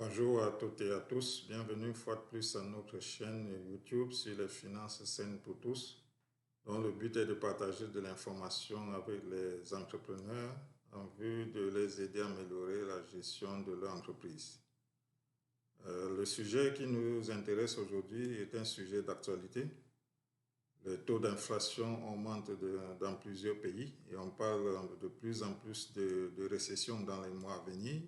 Bonjour à toutes et à tous, bienvenue une fois de plus à notre chaîne YouTube sur les finances saines pour tous, dont le but est de partager de l'information avec les entrepreneurs en vue de les aider à améliorer la gestion de leur entreprise. Le sujet qui nous intéresse aujourd'hui est un sujet d'actualité. Le taux d'inflation augmente dans plusieurs pays et on parle de plus en plus de récession dans les mois à venir.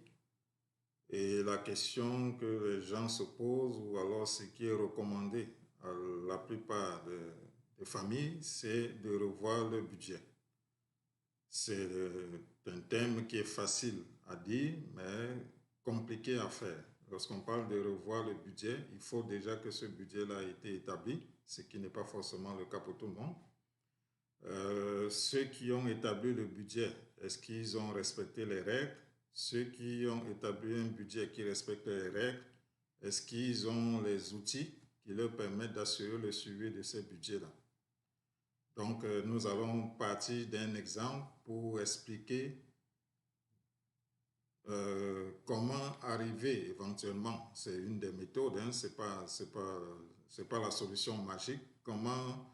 Et la question que les gens se posent, ou alors ce qui est recommandé à la plupart des familles, c'est de revoir le budget. C'est un thème qui est facile à dire, mais compliqué à faire. Lorsqu'on parle de revoir le budget, il faut déjà que ce budget-là ait été établi, ce qui n'est pas forcément le cas pour tout le monde. Ceux qui ont établi le budget, est-ce qu'ils ont respecté les règles? Ceux qui ont établi un budget qui respecte les règles, est-ce qu'ils ont les outils qui leur permettent d'assurer le suivi de ces budgets-là? Donc, nous allons partir d'un exemple pour expliquer comment arriver éventuellement, c'est une des méthodes, hein, c'est pas la solution magique, comment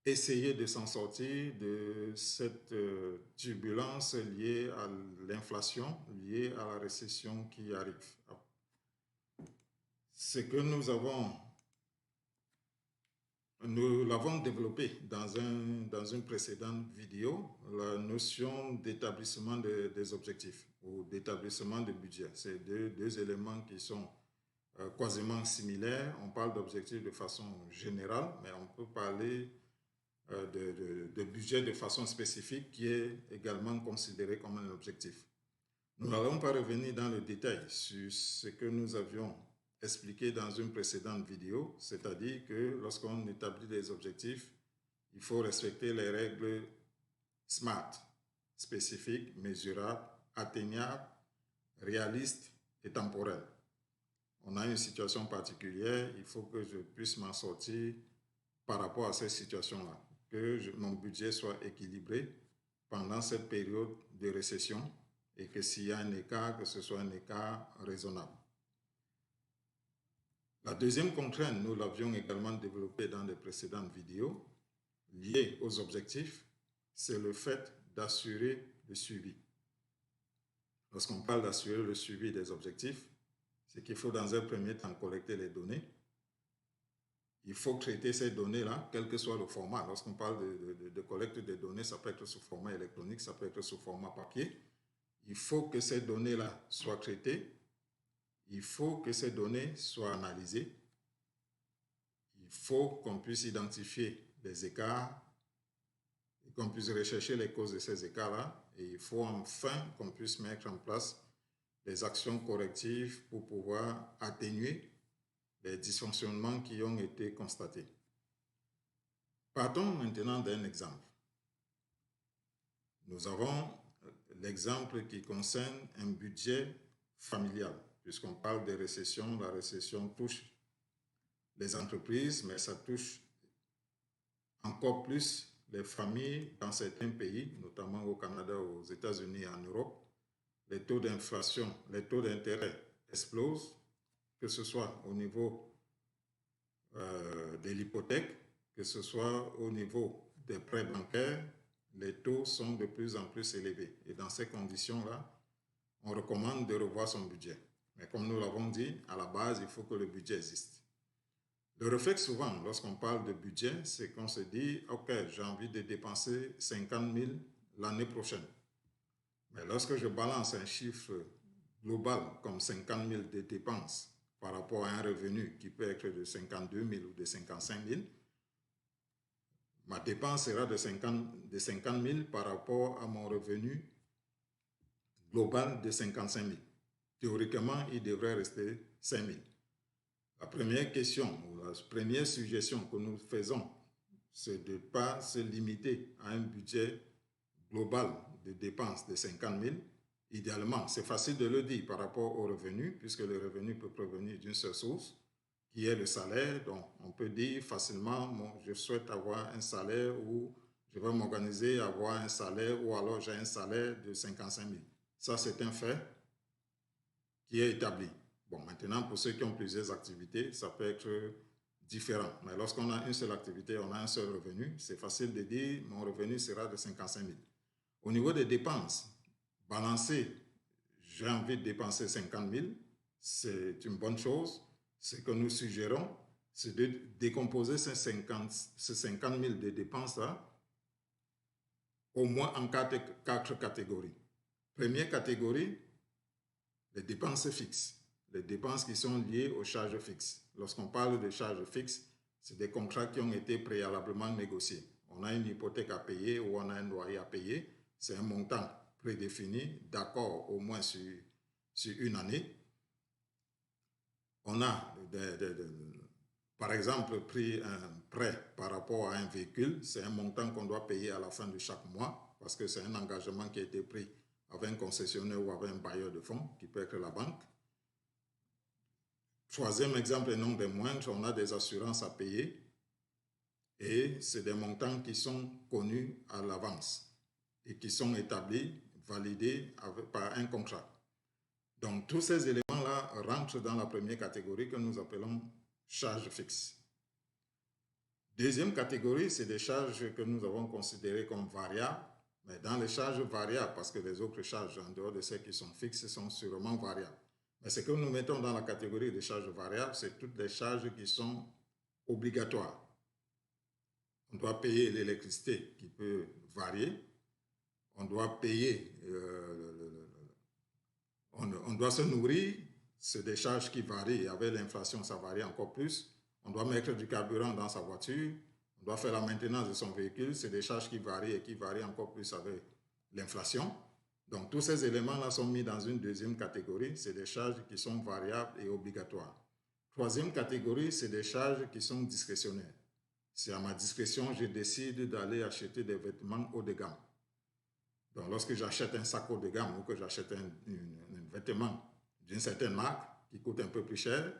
essayer de s'en sortir de cette turbulence liée à l'inflation, liée à la récession qui arrive. Ce que nous l'avons développé dans une précédente vidéo, la notion d'établissement des objectifs ou d'établissement de budget. C'est deux éléments qui sont quasiment similaires. On parle d'objectifs de façon générale, mais on peut parler de budget de façon spécifique qui est également considéré comme un objectif. Nous n'allons pas revenir dans le détail sur ce que nous avions expliqué dans une précédente vidéo, c'est-à-dire que lorsqu'on établit des objectifs, il faut respecter les règles SMART, spécifiques, mesurables, atteignables, réalistes et temporelles. On a une situation particulière, il faut que je puisse m'en sortir par rapport à cette situation-là, que mon budget soit équilibré pendant cette période de récession et que s'il y a un écart, que ce soit un écart raisonnable. La deuxième contrainte, nous l'avions également développée dans les précédentes vidéos, liée aux objectifs, c'est le fait d'assurer le suivi. Lorsqu'on parle d'assurer le suivi des objectifs, c'est qu'il faut dans un premier temps collecter les données. Il faut traiter ces données-là, quel que soit le format. Lorsqu'on parle de collecte de données, ça peut être sous format électronique, ça peut être sous format papier. Il faut que ces données-là soient traitées. Il faut que ces données soient analysées. Il faut qu'on puisse identifier les écarts et qu'on puisse rechercher les causes de ces écarts-là. Et il faut enfin qu'on puisse mettre en place des actions correctives pour pouvoir atténuer les dysfonctionnements qui ont été constatés. Partons maintenant d'un exemple. Nous avons l'exemple qui concerne un budget familial. Puisqu'on parle de récession, la récession touche les entreprises, mais ça touche encore plus les familles dans certains pays, notamment au Canada, aux États-Unis et en Europe. Les taux d'inflation, les taux d'intérêt explosent, que ce soit au niveau de l'hypothèque, que ce soit au niveau des prêts bancaires, les taux sont de plus en plus élevés. Et dans ces conditions-là, on recommande de revoir son budget. Mais comme nous l'avons dit, à la base, il faut que le budget existe. Le réflexe souvent, lorsqu'on parle de budget, c'est qu'on se dit, OK, j'ai envie de dépenser 50 000 l'année prochaine. Mais lorsque je balance un chiffre global comme 50 000 de dépenses par rapport à un revenu qui peut être de 52 000 ou de 55 000, ma dépense sera de 50 000 par rapport à mon revenu global de 55 000. Théoriquement, il devrait rester 5 000. La première question ou la première suggestion que nous faisons, c'est de ne pas se limiter à un budget global de dépenses de 50 000. Idéalement, c'est facile de le dire par rapport au revenu, puisque le revenu peut provenir d'une seule source, qui est le salaire. Donc, on peut dire facilement, je souhaite avoir un salaire ou je vais m'organiser, avoir un salaire ou alors j'ai un salaire de 55 000. Ça, c'est un fait qui est établi. Bon, maintenant, pour ceux qui ont plusieurs activités, ça peut être différent. Mais lorsqu'on a une seule activité, on a un seul revenu, c'est facile de dire mon revenu sera de 55 000. Au niveau des dépenses, balancer, j'ai envie de dépenser 50 000, c'est une bonne chose. Ce que nous suggérons, c'est de décomposer ces 50 000 de dépenses-là au moins en quatre catégories. Première catégorie, les dépenses fixes. Les dépenses qui sont liées aux charges fixes. Lorsqu'on parle de charges fixes, c'est des contrats qui ont été préalablement négociés. On a une hypothèque à payer ou on a un loyer à payer. C'est un montant prédéfini, d'accord au moins sur une année. On a, par exemple, pris un prêt par rapport à un véhicule. C'est un montant qu'on doit payer à la fin de chaque mois parce que c'est un engagement qui a été pris avec un concessionnaire ou avec un bailleur de fonds qui peut être la banque. Troisième exemple et non des moindres, on a des assurances à payer et c'est des montants qui sont connus à l'avance et qui sont établis, validés par un contrat. Donc tous ces éléments-là rentrent dans la première catégorie que nous appelons charges fixes. Deuxième catégorie, c'est des charges que nous avons considérées comme variables, mais dans les charges variables, parce que les autres charges en dehors de celles qui sont fixes sont sûrement variables. Mais ce que nous mettons dans la catégorie des charges variables, c'est toutes les charges qui sont obligatoires. On doit payer l'électricité qui peut varier. On doit payer, on doit se nourrir. C'est des charges qui varient. Avec l'inflation, ça varie encore plus. On doit mettre du carburant dans sa voiture. On doit faire la maintenance de son véhicule. C'est des charges qui varient et qui varient encore plus avec l'inflation. Donc, tous ces éléments-là sont mis dans une deuxième catégorie. C'est des charges qui sont variables et obligatoires. Troisième catégorie, c'est des charges qui sont discrétionnaires. C'est à ma discrétion, je décide d'aller acheter des vêtements haut de gamme. Donc, lorsque j'achète un sac haut de gamme ou que j'achète un vêtement d'une certaine marque qui coûte un peu plus cher,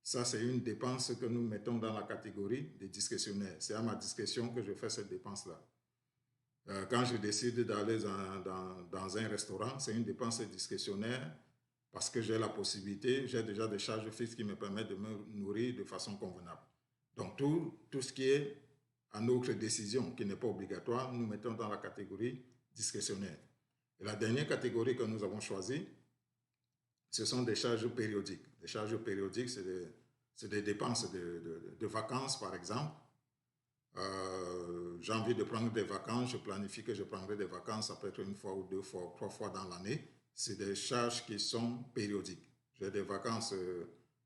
ça, c'est une dépense que nous mettons dans la catégorie des discrétionnaires. C'est à ma discrétion que je fais cette dépense-là. Quand je décide d'aller dans un restaurant, c'est une dépense discrétionnaire parce que j'ai la possibilité, j'ai déjà des charges fixes qui me permettent de me nourrir de façon convenable. Donc, tout ce qui est à notre décision, qui n'est pas obligatoire, nous mettons dans la catégorie discrétionnaire. Et la dernière catégorie que nous avons choisie, ce sont des charges périodiques. Les charges périodiques, c'est des dépenses de vacances, par exemple. J'ai envie de prendre des vacances, je planifie que je prendrai des vacances, ça peut être une fois ou deux fois, 3 fois dans l'année. C'est des charges qui sont périodiques. J'ai des vacances,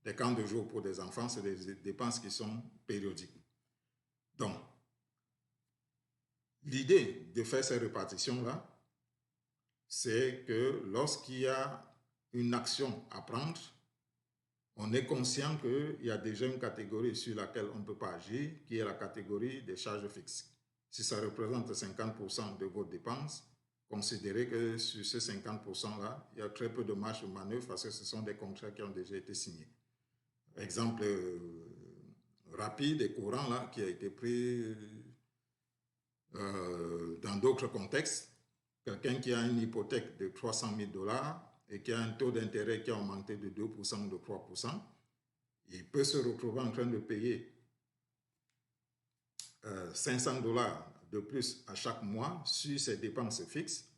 des camps de jour pour des enfants, c'est des dépenses qui sont périodiques. Donc, l'idée de faire ces répartitions-là, c'est que lorsqu'il y a une action à prendre, on est conscient qu'il y a déjà une catégorie sur laquelle on ne peut pas agir, qui est la catégorie des charges fixes. Si ça représente 50% de vos dépenses, considérez que sur ces 50%-là, il y a très peu de marge de manœuvre parce que ce sont des contrats qui ont déjà été signés. Exemple rapide et courant là, qui a été pris dans d'autres contextes. Quelqu'un qui a une hypothèque de 300 000 $ et qui a un taux d'intérêt qui a augmenté de 2% ou de 3%, il peut se retrouver en train de payer 500 $ de plus à chaque mois sur ses dépenses fixes.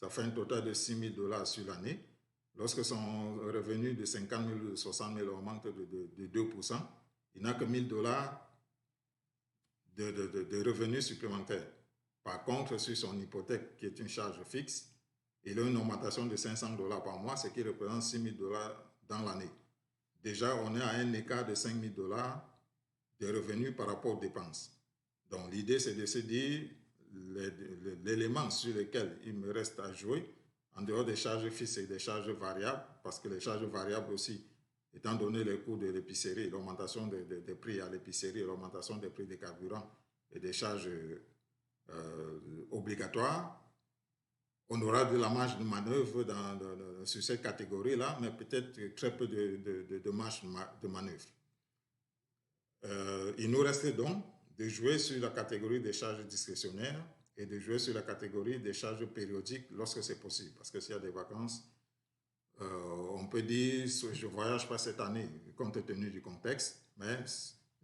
Ça fait un total de 6 000 $ sur l'année. Lorsque son revenu de 50 000 ou de 60 000 augmente de 2%, il n'a que 1 000 $ de revenus supplémentaires. Par contre, sur son hypothèque, qui est une charge fixe, il a une augmentation de 500 $ par mois, ce qui représente 6 000 $ dans l'année. Déjà, on est à un écart de 5 000 $ de revenus par rapport aux dépenses. Donc, l'idée, c'est de se dire l'élément sur lequel il me reste à jouer, en dehors des charges fixes et des charges variables, parce que les charges variables aussi, étant donné les coûts de l'épicerie, l'augmentation des prix à l'épicerie, l'augmentation des prix des carburants et des charges obligatoires, on aura de la marge de manœuvre sur cette catégorie-là, mais peut-être très peu de marge de manœuvre. Il nous reste donc de jouer sur la catégorie des charges discrétionnaires et de jouer sur la catégorie des charges périodiques lorsque c'est possible. Parce que s'il y a des vacances, On peut dire, je ne voyage pas cette année, compte tenu du contexte, mais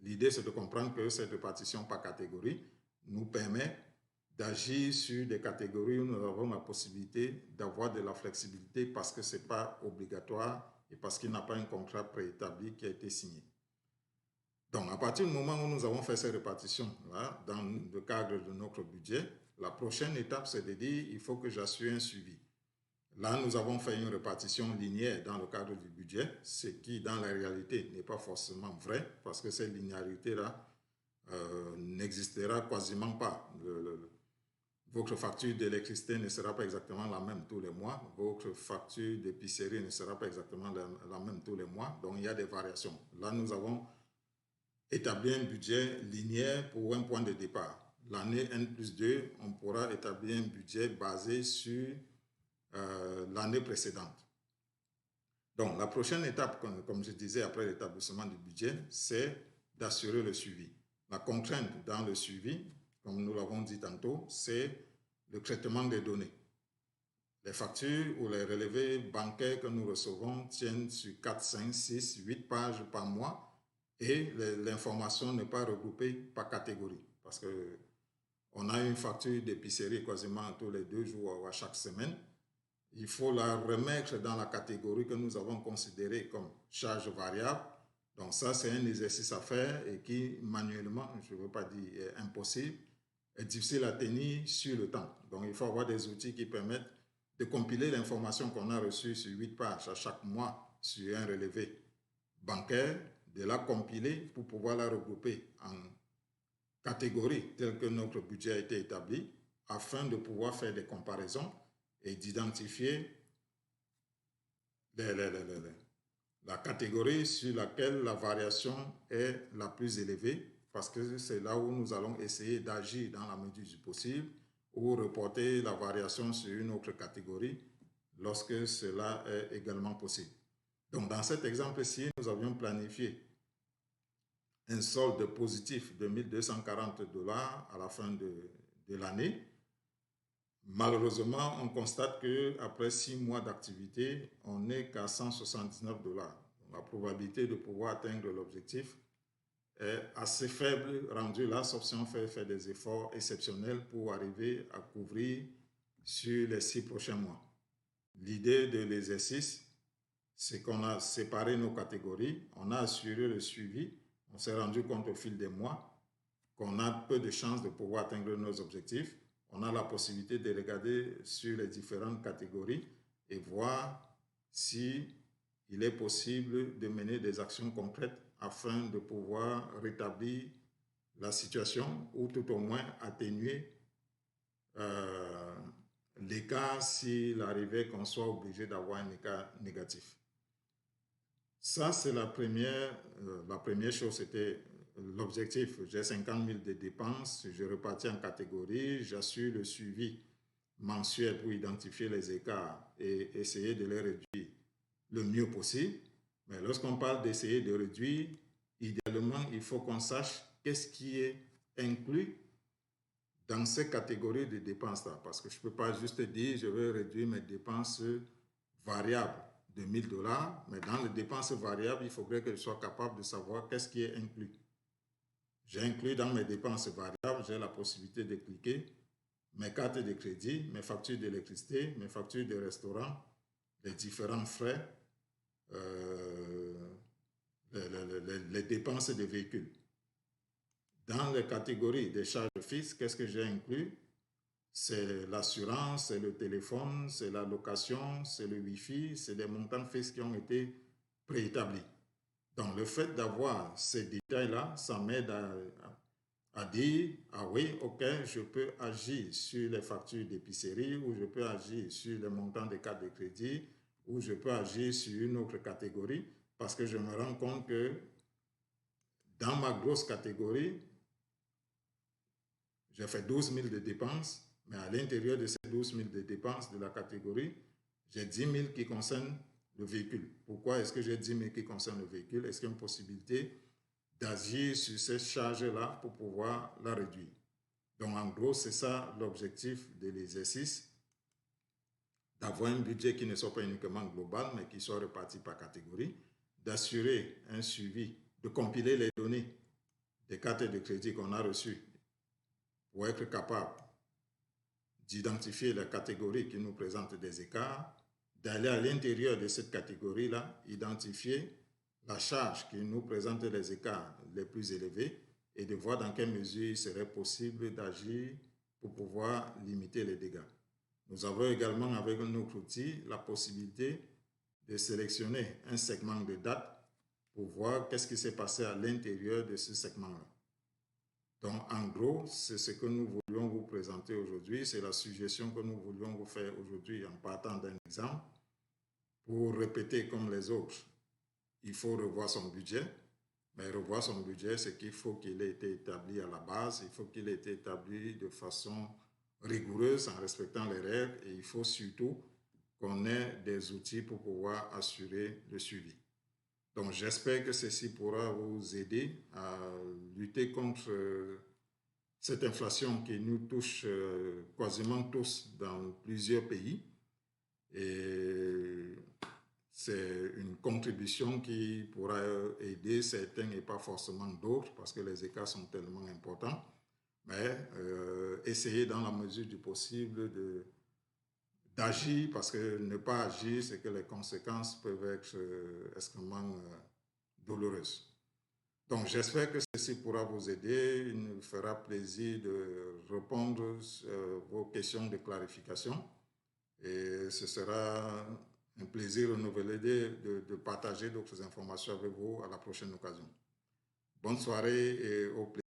l'idée, c'est de comprendre que cette répartition par catégorie nous permet d'agir sur des catégories où nous avons la possibilité d'avoir de la flexibilité parce que ce n'est pas obligatoire et parce qu'il n'y a pas un contrat préétabli qui a été signé. Donc, à partir du moment où nous avons fait ces répartitions-là, dans le cadre de notre budget, la prochaine étape, c'est de dire il faut que j'assure un suivi. Là, nous avons fait une répartition linéaire dans le cadre du budget, ce qui, dans la réalité, n'est pas forcément vrai, parce que cette linéarité-là n'existera quasiment pas. Votre facture d'électricité ne sera pas exactement la même tous les mois, votre facture d'épicerie ne sera pas exactement la même tous les mois, donc il y a des variations. Là, nous avons établi un budget linéaire pour un point de départ. L'année N+2, on pourra établir un budget basé sur l'année précédente. Donc, la prochaine étape, comme je disais, après l'établissement du budget, c'est d'assurer le suivi. La contrainte dans le suivi, comme nous l'avons dit tantôt, c'est le traitement des données. Les factures ou les relevés bancaires que nous recevons tiennent sur 4, 5, 6, 8 pages par mois et l'information n'est pas regroupée par catégorie parce qu'on a une facture d'épicerie quasiment tous les 2 jours ou à chaque semaine. Il faut la remettre dans la catégorie que nous avons considérée comme charge variable. Donc ça, c'est un exercice à faire et qui, manuellement, je ne veux pas dire impossible, est difficile à tenir sur le temps. Donc il faut avoir des outils qui permettent de compiler l'information qu'on a reçue sur 8 pages à chaque mois sur un relevé bancaire, de la compiler pour pouvoir la regrouper en catégories telles que notre budget a été établi afin de pouvoir faire des comparaisons et d'identifier la catégorie sur laquelle la variation est la plus élevée parce que c'est là où nous allons essayer d'agir dans la mesure du possible ou reporter la variation sur une autre catégorie lorsque cela est également possible. Donc, dans cet exemple-ci, nous avions planifié un solde positif de 1 240 $ à la fin de l'année. Malheureusement, on constate qu'après 6 mois d'activité, on n'est qu'à 179 $. La probabilité de pouvoir atteindre l'objectif est assez faible, rendu là, sauf si on fait des efforts exceptionnels pour arriver à couvrir sur les 6 prochains mois. L'idée de l'exercice, c'est qu'on a séparé nos catégories, on a assuré le suivi, on s'est rendu compte au fil des mois qu'on a peu de chances de pouvoir atteindre nos objectifs. On a la possibilité de regarder sur les différentes catégories et voir si il est possible de mener des actions concrètes afin de pouvoir rétablir la situation ou tout au moins atténuer l'écart s'il arrivait qu'on soit obligé d'avoir un écart négatif. Ça, c'est la première chose, c'était l'objectif. J'ai 50 000 de dépenses, je repartis en catégories, j'assure le suivi mensuel pour identifier les écarts et essayer de les réduire le mieux possible. Mais lorsqu'on parle d'essayer de réduire, idéalement, il faut qu'on sache qu'est-ce qui est inclus dans ces catégories de dépenses-là. Parce que je ne peux pas juste dire, je vais réduire mes dépenses variables de 1 000 $, mais dans les dépenses variables, il faudrait que je sois capable de savoir qu'est-ce qui est inclus. J'ai inclus dans mes dépenses variables, j'ai la possibilité de cliquer mes cartes de crédit, mes factures d'électricité, mes factures de restaurant, les différents frais, les dépenses de véhicules. Dans les catégories des charges fixes, qu'est-ce que j'ai inclus? C'est l'assurance, c'est le téléphone, c'est la location, c'est le Wi-Fi, c'est des montants fixes qui ont été préétablis. Donc, le fait d'avoir ces détails-là, ça m'aide à dire, ah oui, ok, je peux agir sur les factures d'épicerie ou je peux agir sur les montants des cartes de crédit ou je peux agir sur une autre catégorie parce que je me rends compte que dans ma grosse catégorie, j'ai fait 12 000 de dépenses, mais à l'intérieur de ces 12 000 de dépenses de la catégorie, j'ai 10 000 qui concernent le véhicule. Pourquoi est-ce que j'ai 10 000 qui concernent le véhicule? Est-ce qu'il y a une possibilité d'agir sur ces charges-là pour pouvoir la réduire? Donc, en gros, c'est ça l'objectif de l'exercice. d'avoir un budget qui ne soit pas uniquement global, mais qui soit réparti par catégorie, d'assurer un suivi, de compiler les données des cartes de crédit qu'on a reçues pour être capable d'identifier la catégorie qui nous présente des écarts, d'aller à l'intérieur de cette catégorie-là, identifier la charge qui nous présente les écarts les plus élevés et de voir dans quelle mesure il serait possible d'agir pour pouvoir limiter les dégâts. Nous avons également avec notre outil la possibilité de sélectionner un segment de date pour voir qu'est-ce qui s'est passé à l'intérieur de ce segment-là. Donc, en gros, c'est ce que nous voulions vous présenter aujourd'hui, c'est la suggestion que nous voulions vous faire aujourd'hui en partant d'un exemple. Pour répéter comme les autres, il faut revoir son budget, mais revoir son budget, c'est qu'il faut qu'il ait été établi à la base, il faut qu'il ait été établi de façon rigoureuse en respectant les règles et il faut surtout qu'on ait des outils pour pouvoir assurer le suivi. Donc, j'espère que ceci pourra vous aider à lutter contre cette inflation qui nous touche quasiment tous dans plusieurs pays. Et c'est une contribution qui pourra aider certains et pas forcément d'autres parce que les écarts sont tellement importants. Mais essayer dans la mesure du possible d'agir parce que ne pas agir, c'est que les conséquences peuvent être extrêmement douloureuses. Donc, j'espère que ceci pourra vous aider. Il nous fera plaisir de répondre à vos questions de clarification. Et ce sera un plaisir renouvelé de partager d'autres informations avec vous à la prochaine occasion. Bonne soirée et au plaisir.